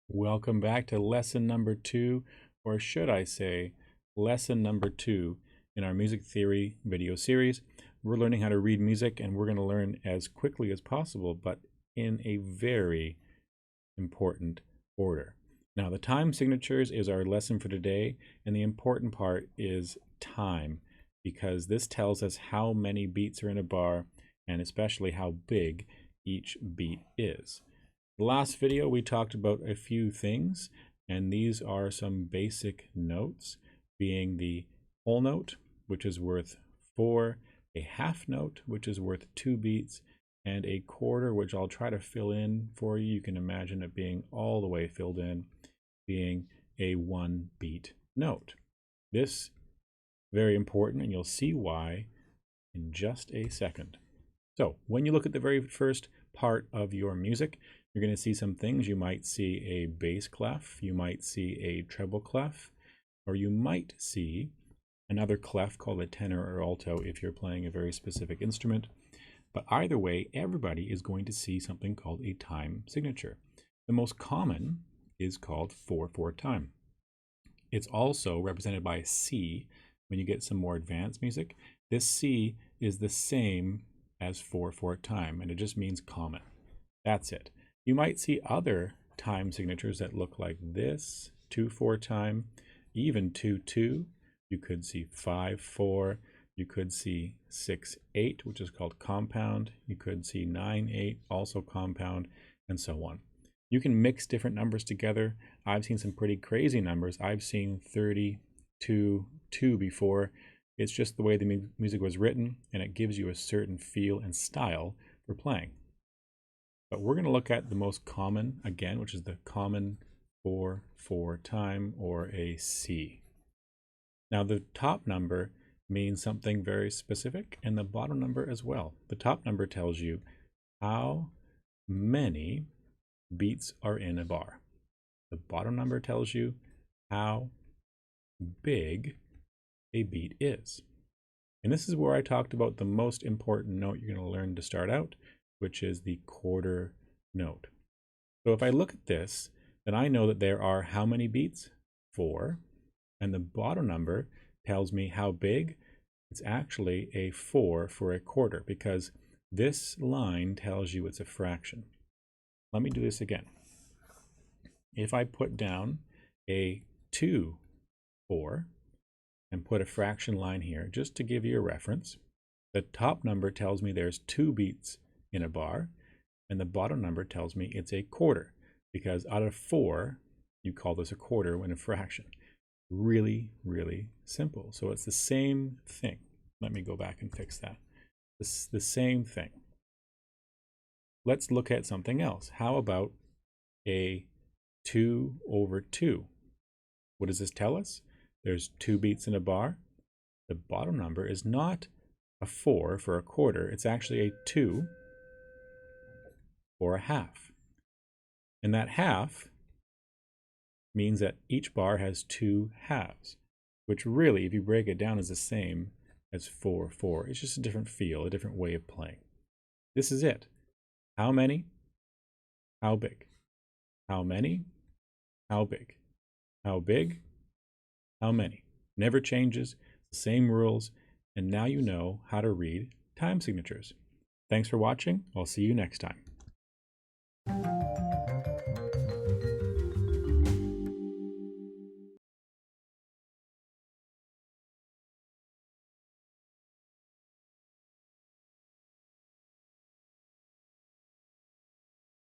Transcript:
Welcome back to lesson number 2, or should I say, lesson number 2 in our music theory video series. We're learning how to read music, and we're going to learn as quickly as possible, but in a very important order. Now, the time signatures is our lesson for today, and the important part is time, because this tells us how many beats are in a bar, and especially how big each beat is. The last video we talked about a few things, and these are some basic notes, being the whole note, which is worth 4, a half note, which is worth 2 beats, and a quarter, which I'll try to fill in for you. You can imagine it being all the way filled in, being a 1 beat note. This very important, and you'll see why in just a second. So when you look at the very first part of your music, you're going to see some things. You might see a bass clef, you might see a treble clef, or you might see another clef called a tenor or alto if you're playing a very specific instrument. But either way, everybody is going to see something called a time signature. The most common is called 4/4 time. It's also represented by a C when you get some more advanced music. This C is the same as 4/4 time, and it just means common. That's it. You might see other time signatures that look like this: 2/4 time, even 2/2. You could see 5/4. You could see 6/8, which is called compound. You could see 9/8, also compound, and so on. You can mix different numbers together. I've seen some pretty crazy numbers. I've seen 32/2 before. It's just the way the music was written, and it gives you a certain feel and style for playing. But we're going to look at the most common again, which is the common 4/4 time, or a C. Now the top number means something very specific, and the bottom number as well. The top number tells you how many beats are in a bar. The bottom number tells you how big a beat is. And this is where I talked about the most important note you're going to learn to start out, which is the quarter note. So if I look at this, then I know that there are how many beats? 4. And the bottom number tells me how big. It's actually a 4 for a quarter, because this line tells you it's a fraction. Let me do this again. If I put down a 2/4 and put a fraction line here, just to give you a reference, the top number tells me there's 2 beats in a bar, and the bottom number tells me it's a quarter, because out of 4, you call this a quarter when a fraction. Really, really simple. So it's the same thing. Let me go back and fix that. It's the same thing. Let's look at something else. How about a 2/2? What does this tell us? There's 2 beats in a bar. The bottom number is not a 4 for a quarter. It's actually a 2 or a half. And that half means that each bar has 2 halves, which really, if you break it down, is the same as 4/4. It's just a different feel, a different way of playing. This is it. How many? How big? How many? How big? How big? How many? Never changes, the same rules, and now you know how to read time signatures. Thanks for watching. I'll see you next time.